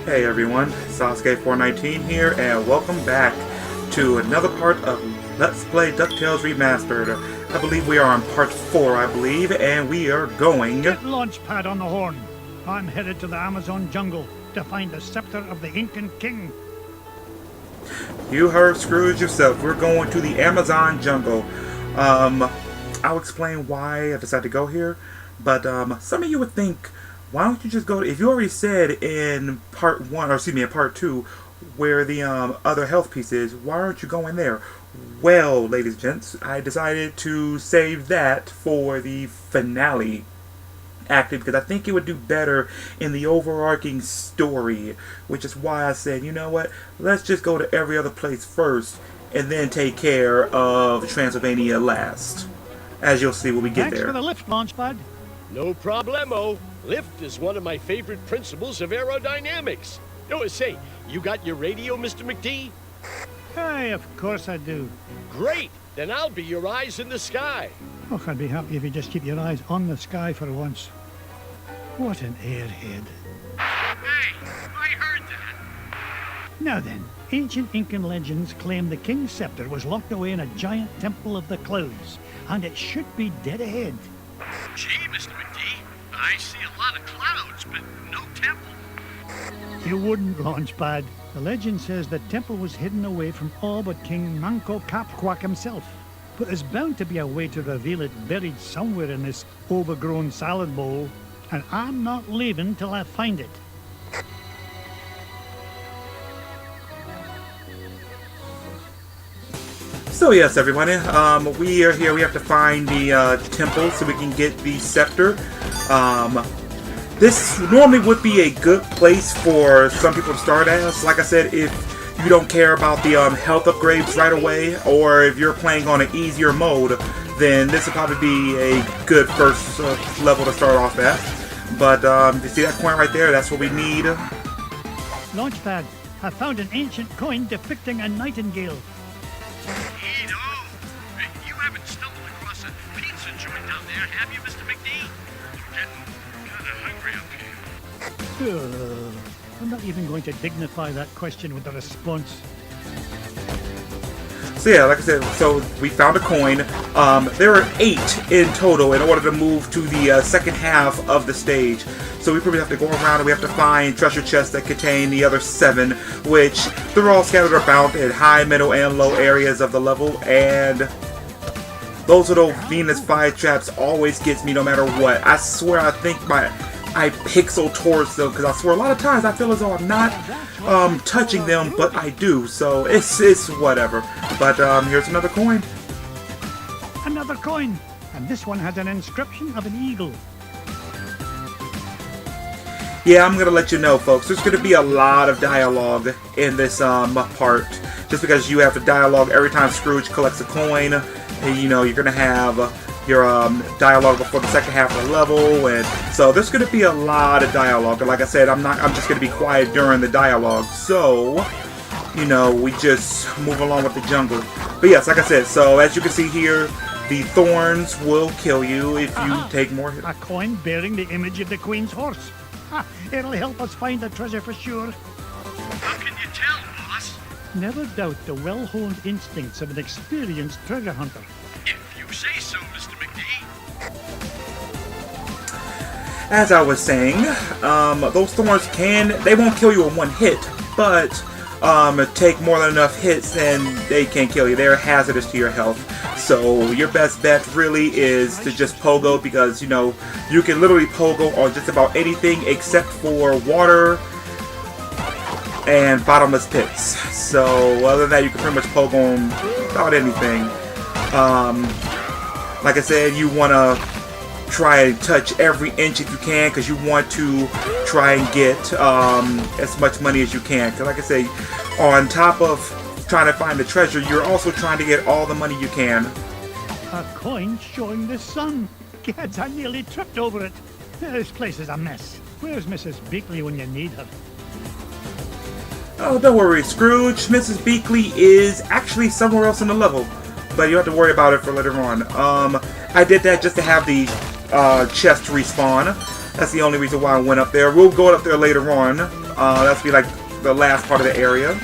Hey everyone, Sasuke419 here, and welcome back to another part of Let's Play Ducktales Remastered. I believe we are on part 4, and we are going... Get launch pad on the horn. I'm headed to the Amazon jungle to find the scepter of the Incan king. You heard Scrooge yourself. We're going to the Amazon jungle. I'll explain why I decided to go here, but some of you would think, why don't you just go to, if you already said in part 1, or excuse me, in part 2, where the other health piece is, why aren't you going there? Well, ladies and gents, I decided to save that for the finale, actually, because I think it would do better in the overarching story, which is why I said, you know what, let's just go to every other place first, and then take care of Transylvania last, as you'll see when we get there. Thanks for the lift, Launchpad. No problemo. Lift is one of my favorite principles of aerodynamics. Oh, say, you got your radio, Mr. McD? Hey, of course I do. Great! Then I'll be your eyes in the sky. Oh, I'd be happy if you just keep your eyes on the sky for once. What an airhead. Hey, I heard that. Now then, ancient Incan legends claim the king's scepter was locked away in a giant temple of the clouds, and it should be dead ahead. Gee, Mr. McD, I see a lot of clouds, but no temple. You wouldn't, Launchpad. The legend says the temple was hidden away from all but King Manco Capquack himself. But there's bound to be a way to reveal it buried somewhere in this overgrown salad bowl, and I'm not leaving till I find it. So yes, everyone, we are here. We have to find the temple so we can get the scepter. This normally would be a good place for some people to start as. Like I said, if you don't care about the health upgrades right away, or if you're playing on an easier mode, then this would probably be a good first level to start off at. But you see that coin right there? That's what we need. Launchpad, I found an ancient coin depicting a nightingale. You haven't stumbled across a pizza joint down there, have you, Mr. McD? I'm getting kind of hungry up here. I'm not even going to dignify that question with a response. So yeah, like I said, so we found a coin. There are 8 in total in order to move to the second half of the stage. So we probably have to go around and we have to find treasure chests that contain the other 7, which they're all scattered about in high, middle, and low areas of the level. And those little Venus fire traps always gets me no matter what. I swear I think I pixel towards them, because I swear a lot of times I feel as though I'm not touching them, but I do, so it's whatever. But here's another coin. Another coin! And this one has an inscription of an eagle. Yeah, I'm gonna let you know, folks, there's gonna be a lot of dialogue in this part, just because you have to dialogue every time Scrooge collects a coin. And, you know, you're gonna have your dialogue before the second half of the level, and so there's going to be a lot of dialogue. And like I said, I'm just going to be quiet during the dialogue, so you know, we just move along with the jungle. But yes, like I said, so as you can see here, the thorns will kill you if you take more. A coin bearing the image of the Queen's horse. It'll help us find the treasure for sure. How can you tell, boss? Never doubt the well-honed instincts of an experienced treasure hunter. If you say so, Mr. McD. As I was saying, those thorns they won't kill you in one hit, but take more than enough hits and they can kill you. They're hazardous to your health. So your best bet really is to just pogo, because you know you can literally pogo on just about anything except for water and bottomless pits. So other than that, you can pretty much pogo on about anything. Like I said, you want to try and touch every inch if you can, because you want to try and get as much money as you can. Because like I say, on top of trying to find the treasure, you're also trying to get all the money you can. A coin showing the sun. Gads, I nearly tripped over it. This place is a mess. Where's Mrs. Beakley when you need her? Oh, don't worry, Scrooge. Mrs. Beakley is actually somewhere else in the level, but you don't have to worry about it for later on. I did that just to have the chest respawn. That's the only reason why I went up there. We'll go up there later on. That's be like the last part of the area.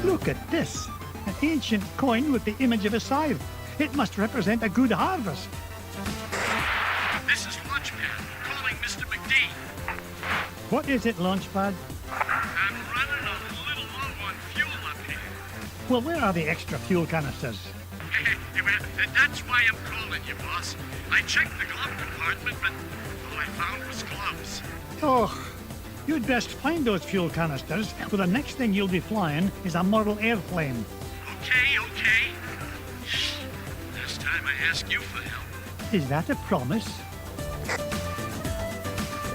Look at this. An ancient coin with the image of a scythe. It must represent a good harvest. This is Launchpad, calling Mr. McD. What is it, Launchpad? I'm running a little low on fuel up here. Well, where are the extra fuel canisters? That's why I'm calling you, boss. I checked the glove compartment, but all I found was gloves. Oh, you'd best find those fuel canisters, for the next thing you'll be flying is a model airplane. Okay. Last time I asked you for help. Is that a promise?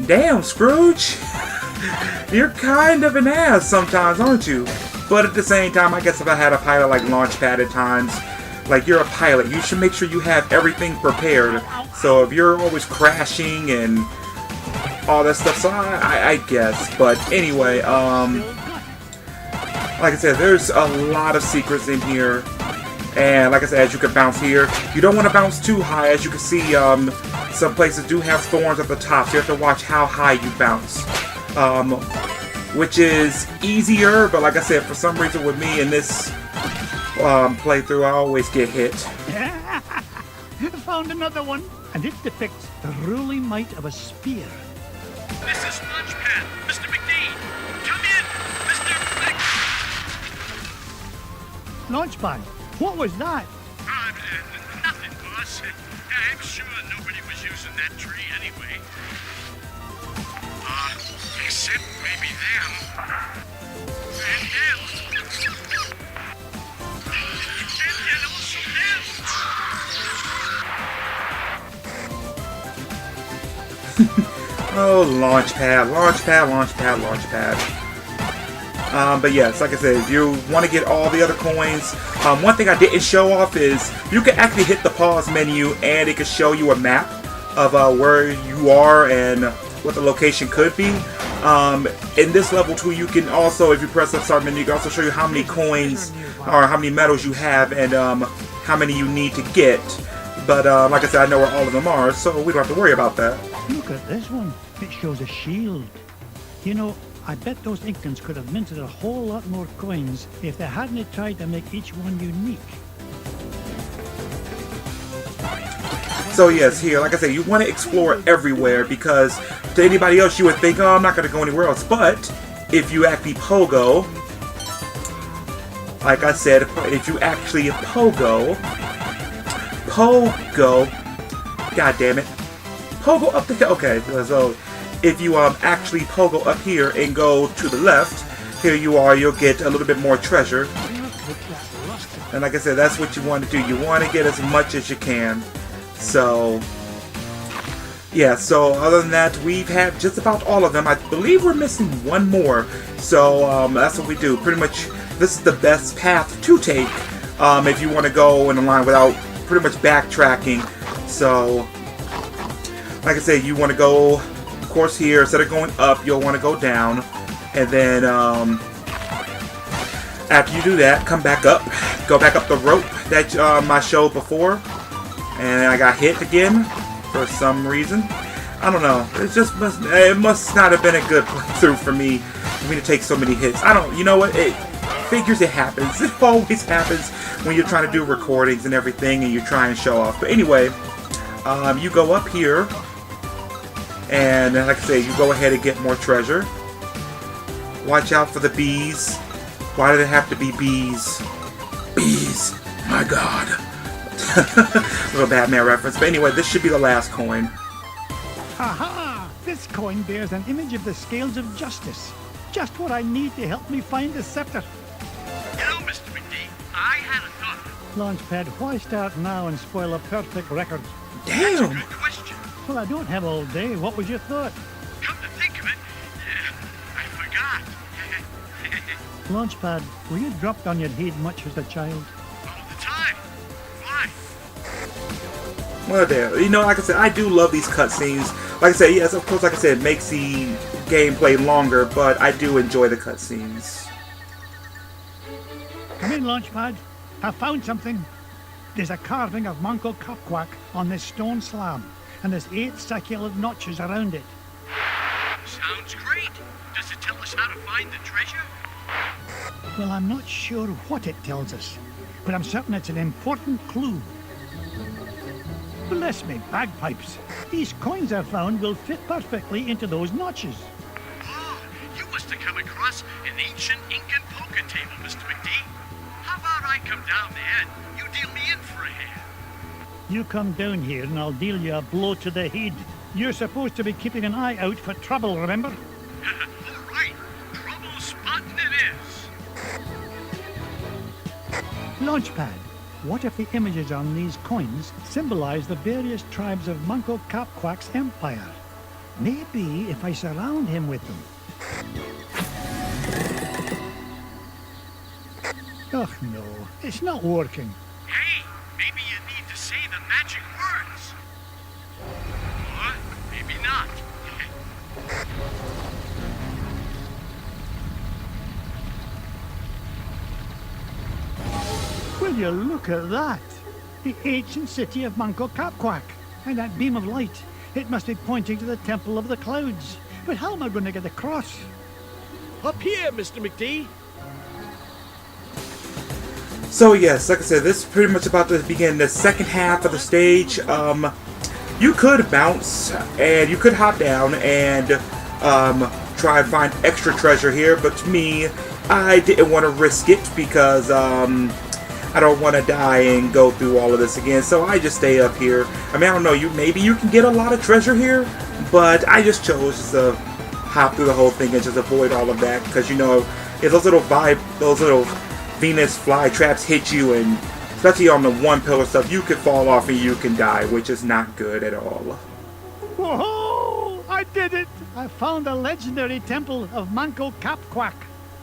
Damn, Scrooge! You're kind of an ass sometimes, aren't you? But at the same time, I guess if I had a pilot like Launchpad at times, like you're a pilot, you should make sure you have everything prepared. So if you're always crashing and all that stuff, so I guess. But anyway, like I said, there's a lot of secrets in here. And like I said, as you can bounce here, you don't want to bounce too high. As you can see, some places do have thorns at the top, so you have to watch how high you bounce. Which is easier, but like I said, for some reason with me in this playthrough, I always get hit. Found another one, and it depicts the ruling might of a spear. This is Launchpad, Mr. McD. Come in, Mr. Launchpad, what was that? Nothing, boss. I'm sure nobody was using that tree anyway. Except maybe them. And them. And also them. Oh, Launchpad. But yes, like I said, if you want to get all the other coins, one thing I didn't show off is you can actually hit the pause menu and it can show you a map of where you are and what the location could be. In this level 2, you can also, if you press the start menu, you can also show you how many coins or how many medals you have and how many you need to get. But like I said, I know where all of them are, so we don't have to worry about that. Look at this one. It shows a shield. You know, I bet those Incans could have minted a whole lot more coins if they hadn't tried to make each one unique. So yes, here, like I said, you want to explore everywhere because to anybody else you would think, oh, I'm not going to go anywhere else. But if you actually pogo, like I said, if you actually pogo, god damn it, pogo up the, okay, so if you actually pogo up here and go to the left, here you are, you'll get a little bit more treasure. And like I said, that's what you want to do. You want to get as much as you can. So, yeah, so other than that, we've had just about all of them. I believe we're missing one more. So, that's what we do. Pretty much, this is the best path to take if you want to go in a line without pretty much backtracking. So, like I said, you want to go, of course, here. Instead of going up, you'll want to go down. And then, after you do that, come back up. Go back up the rope that I showed before. And I got hit again for some reason. I don't know. It must not have been a good playthrough for me to take so many hits. I don't. You know what? It figures it happens. It always happens when you're trying to do recordings and everything, and you try and show off. But anyway, you go up here, and like I say, you go ahead and get more treasure. Watch out for the bees. Why did it have to be bees? Bees. My God. Little Batman reference. But anyway, this should be the last coin. Aha! This coin bears an image of the scales of justice. Just what I need to help me find the scepter. You know, Mr. McD, I had a thought. Launchpad, why start now and spoil a perfect record? Damn! Good question. Well, I don't have all day. What was your thought? Come to think of it, I forgot. Launchpad, were you dropped on your head much as a child? All the time. Why? Well, there. You know, like I said, I do love these cutscenes. Like I said, yes, of course, like I said, it makes the gameplay longer, but I do enjoy the cutscenes. Come in, Launchpad. I found something. There's a carving of Manco Capquac on this stone slab, and there's 8 circular notches around it. So Sounds great. Does it tell us how to find the treasure? Well, I'm not sure what it tells us, but I'm certain it's an important clue. Bless me bagpipes. These coins I've found will fit perfectly into those notches. Oh, you must have come across an ancient Incan poker table, Mr. McD. How about I come down there and you deal me in for a hand? You come down here and I'll deal you a blow to the head. You're supposed to be keeping an eye out for trouble, remember? All right. Trouble spotting it is. Launchpad, what if the images on these coins symbolize the various tribes of Manco Capquack's empire? Maybe if I surround him with them. Oh no, it's not working. Hey, maybe you need to say the magic words. Or maybe not. Will you look at that? The ancient city of Manco Capquack. And that beam of light. It must be pointing to the Temple of the Clouds. But how am I going to get across? Up here, Mr. McD. So yes, like I said, this is pretty much about to begin the second half of the stage. You could bounce and you could hop down and try and find extra treasure here, but to me, I didn't want to risk it because I don't want to die and go through all of this again. So I just stay up here. I mean, I don't know, maybe you can get a lot of treasure here, but I just chose to hop through the whole thing and just avoid all of that because you know, if those little Venus fly traps hit you, and especially on the one pillar stuff, you could fall off and you can die, which is not good at all. Whoa! I did it! I found the legendary temple of Manco Capquack.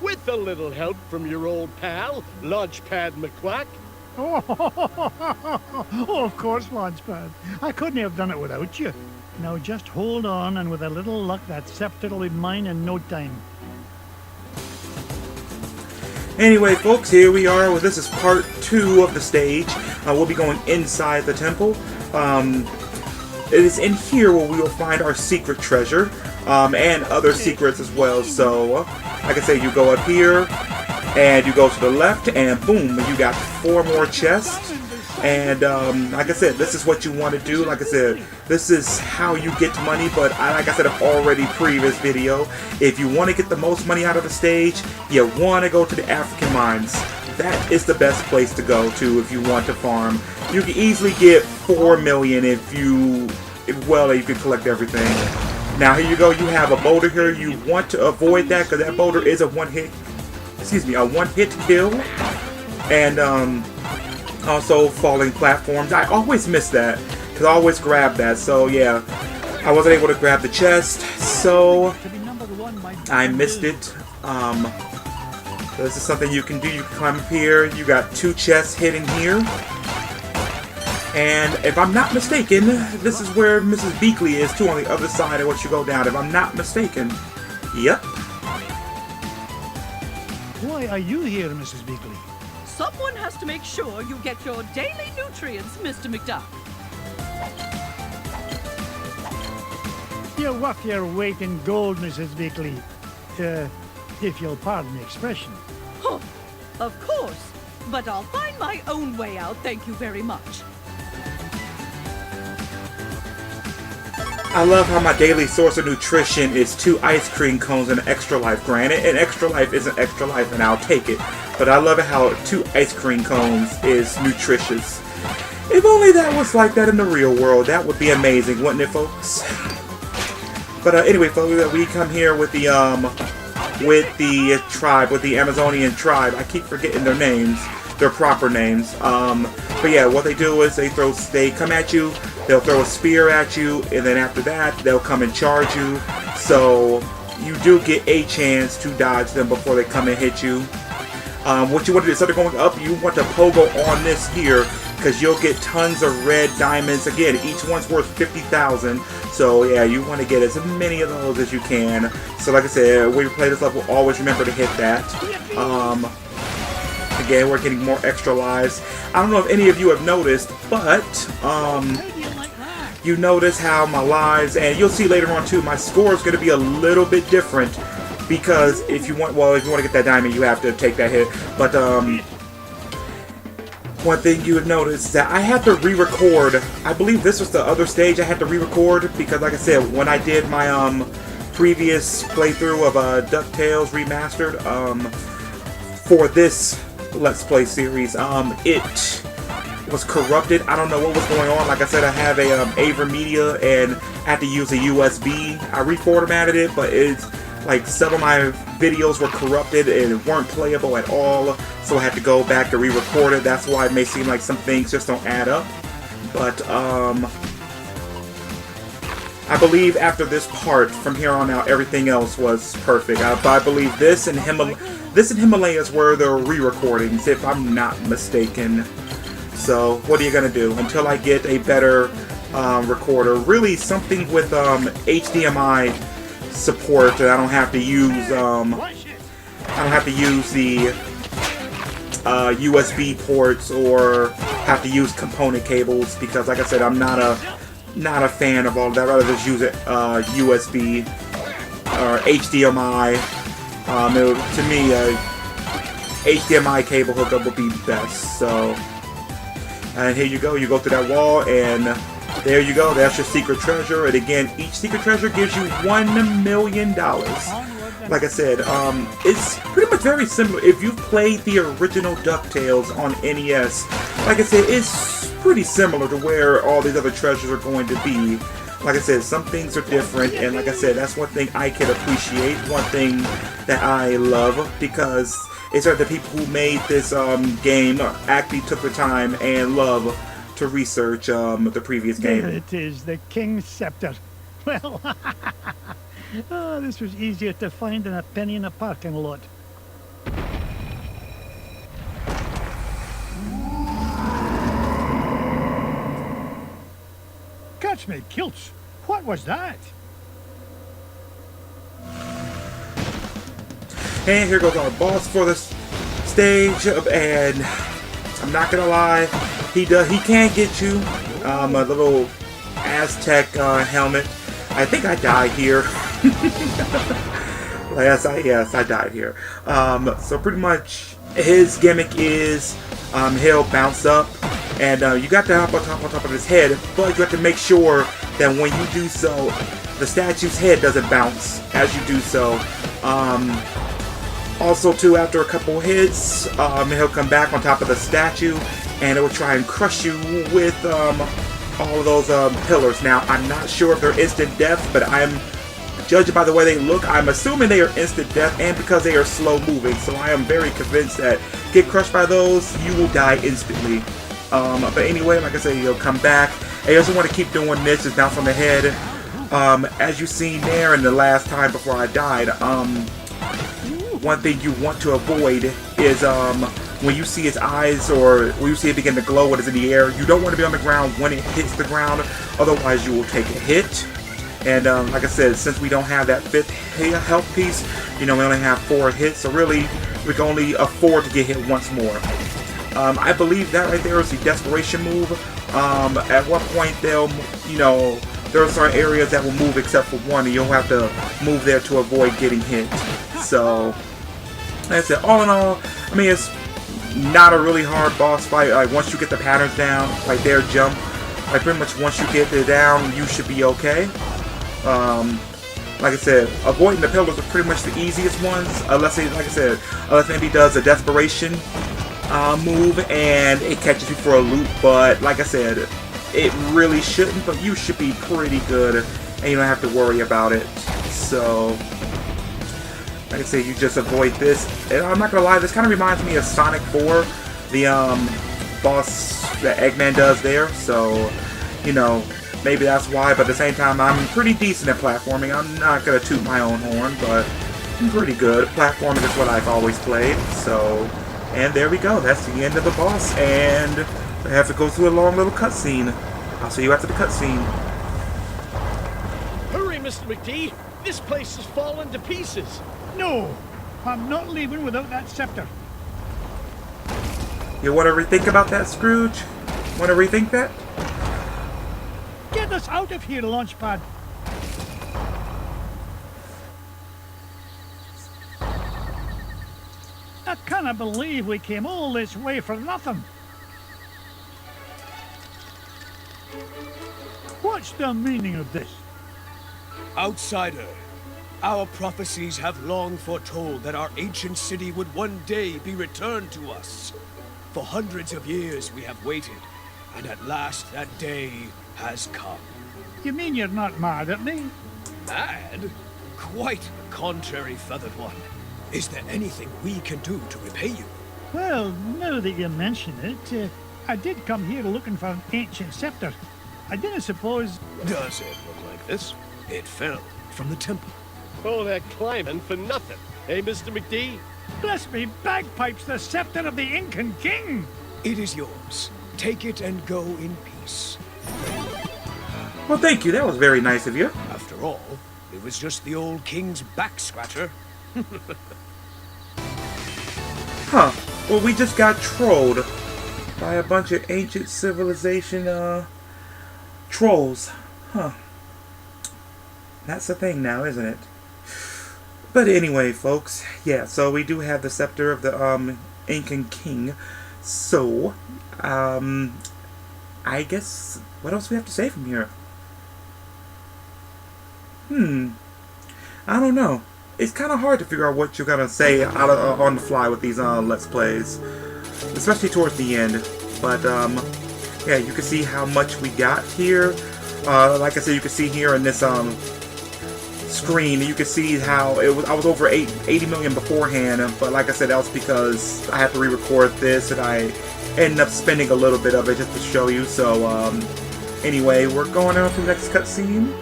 With a little help from your old pal, Launchpad McQuack. Oh, of course, Launchpad. I couldn't have done it without you. Now just hold on, and with a little luck, that scepter will be mine in no time. Anyway, folks, here we are. Well, this is part 2 of the stage. We'll be going inside the temple. It is in here where we will find our secret treasure and other secrets as well. So, like I say, you go up here and you go to the left, and boom, you got 4 more chests. And like I said, this is what you want to do. Like I said, this is how you get money. But like I said in already previous video, if you want to get the most money out of the stage, you want to go to the African mines. That is the best place to go to if you want to farm. You can easily get 4 million if you could collect everything. Now here you go. You have a boulder here. You want to avoid that because that boulder is a one-hit kill. And also falling platforms. I always miss that because I always grab that. So yeah, I wasn't able to grab the chest, so I missed it. So this is something you can do. You can climb up here. You got 2 chests hidden here. And if I'm not mistaken, this is where Mrs. Beakley is too, on the other side of what you go down. If I'm not mistaken. Yep. Why are you here, Mrs. Beakley? Someone has to make sure you get your daily nutrients, Mr. McDuck. You're worth your weight in gold, Mrs. Beakley. If you'll pardon the expression. Huh, of course. But I'll find my own way out, thank you very much. I love how my daily source of nutrition is 2 ice cream cones and an extra life. Granted, an extra life isn't extra life, and I'll take it. But I love it how 2 ice cream cones is nutritious. If only that was like that in the real world, that would be amazing, wouldn't it, folks? But anyway, folks, we come here with the tribe, with the Amazonian tribe. I keep forgetting their names, their proper names. But yeah, what they do is they come at you. They'll throw a spear at you, and then after that, they'll come and charge you. So you do get a chance to dodge them before they come and hit you. What you want to do, instead of going up, you want to pogo on this here, because you'll get tons of red diamonds. Again, each one's worth 50,000. So yeah, you want to get as many of those as you can. So like I said, when you play this level, always remember to hit that. Again, we're getting more extra lives. I don't know if any of you have noticed, but you notice how my lives, and you'll see later on too, my score is going to be a little bit different because if you want to get that diamond, you have to take that hit. But one thing you would notice is that I had to re-record. I believe this was the other stage I had to re-record because, like I said, when I did my previous playthrough of Ducktales Remastered for this Let's Play series, it was corrupted. I don't know what was going on. Like I said, I have a AverMedia and I had to use a USB. I reformatted it, but it's like some of my videos were corrupted and weren't playable at all, so I had to go back to re-record it. That's why it may seem like some things just don't add up. But I believe after this part, from here on out, everything else was perfect. I believe this and Himalayas were the re-recordings, if I'm not mistaken. So what are you gonna do until I get a better recorder? Really, something with HDMI support that I don't have to use the USB ports or have to use component cables, because like I said, I'm not a fan of all of that. I'd rather just use it USB or HDMI. To me, HDMI cable hookup would be best. So, and here you go. You go through that wall, and there you go. That's your secret treasure. And again, each secret treasure gives you $1 million. Like I said, it's pretty much very similar. If you've played the original DuckTales on NES, like I said, it's pretty similar to where all these other treasures are going to be. Like I said, some things are different, and like I said, that's one thing I can appreciate, one thing that I love, because it's that the people who made this game actually took the time and love to research the previous game. There it is, the King's Scepter. Well, oh, this was easier to find than a penny in a parking lot. Catch me kilts! What was that? And here goes our boss for this stage, and I'm not gonna lie, he can't get you. A little Aztec helmet. I think I died here. yes, I died here. So pretty much his gimmick is he'll bounce up, and you got to hop on top of his head, but you have to make sure that when you do so, the statue's head doesn't bounce as you do so. Also, too, after a couple hits, he'll come back on top of the statue, and it will try and crush you with all of those pillars. Now, I'm not sure if they're instant death, but I'm judging by the way they look, I'm assuming they are instant death, and because they are slow moving, so I am very convinced that get crushed by those, you will die instantly. But anyway, like I said, you'll come back, and you also want to keep doing this, just bounce on the head. As you've seen there in the last time before I died, one thing you want to avoid is when you see his eyes, or when you see it begin to glow when it's in the air, you don't want to be on the ground when it hits the ground, otherwise you will take a hit. And like I said, since we don't have that 5th health piece, you know, we only have 4 hits, so really we can only afford to get hit once more. I believe that right there is the desperation move. At one point they'll, you know, there are certain areas that will move except for one, and you'll have to move there to avoid getting hit. So, like I said, all in all, I mean, it's not a really hard boss fight. Like, once you get the patterns down, like their jump, like pretty much once you get it down, you should be okay. Like I said, avoiding the pillars are pretty much the easiest ones, unless it, like I said, unless maybe does a desperation move and it catches you for a loop. But like I said, it really shouldn't, but you should be pretty good and you don't have to worry about it. So, like I say, you just avoid this. And I'm not gonna lie, this kind of reminds me of Sonic 4, the boss that Eggman does there. So, you know, maybe that's why, but at the same time, I'm pretty decent at platforming. I'm not gonna toot my own horn, but I'm pretty good. Platforming is what I've always played. So, and there we go. That's the end of the boss, and I have to go through a long little cutscene. I'll see you after the cutscene. Hurry, Mr. McD! This place has fallen to pieces! No! I'm not leaving without that scepter. You want to rethink about that, Scrooge? Want to rethink that? Get Get us out of here, Launchpad. I cannot believe we came all this way for nothing. What's the meaning of this? Outsider, our prophecies have long foretold that our ancient city would one day be returned to us. For hundreds of years we have waited, and at last that day has come. You mean you're not mad at me? Mad? Quite the contrary, Feathered One. Is there anything we can do to repay you? Well, now that you mention it, I did come here looking for an ancient scepter. I didn't suppose... Does it look like this? It fell from the temple. All that climbing for nothing. Hey, Mr. McD? Bless me bagpipes, the scepter of the Incan king! It is yours. Take it and go in peace. Well, thank you. That was very nice of you. After all, it was just the old king's back scratcher. Huh. Well, we just got trolled by a bunch of ancient civilization, trolls. Huh. That's the thing now, isn't it? But anyway, folks. Yeah, so we do have the scepter of the, Incan king. So, I guess, what else do we have to say from here? I don't know. It's kind of hard to figure out what you're gonna say on the fly with these Let's Plays, especially towards the end. But yeah, you can see how much we got here. Like I said, you can see here in this screen, you can see how it was. I was over 80 million beforehand, but like I said, that was because I had to re-record this, and I ended up spending a little bit of it just to show you. So anyway, we're going on to the next cutscene.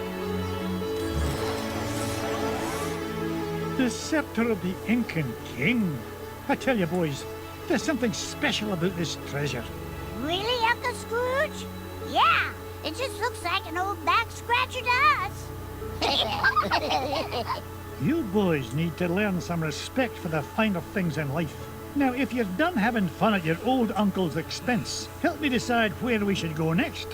The scepter of the Incan king. I tell you, boys, there's something special about this treasure. Really, Uncle Scrooge? Yeah, it just looks like an old back scratcher to us. You boys need to learn some respect for the finer things in life. Now, if you're done having fun at your old uncle's expense, help me decide where we should go next.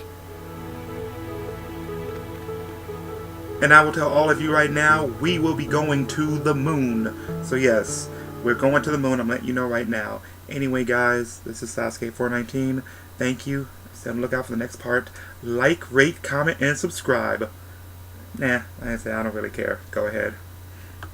And I will tell all of you right now, we will be going to the moon. So yes, we're going to the moon. I'm letting you know right now. Anyway, guys, this is Sasuke419. Thank you. Stay on the lookout for the next part. Like, rate, comment, and subscribe. Nah, like I said, I don't really care. Go ahead.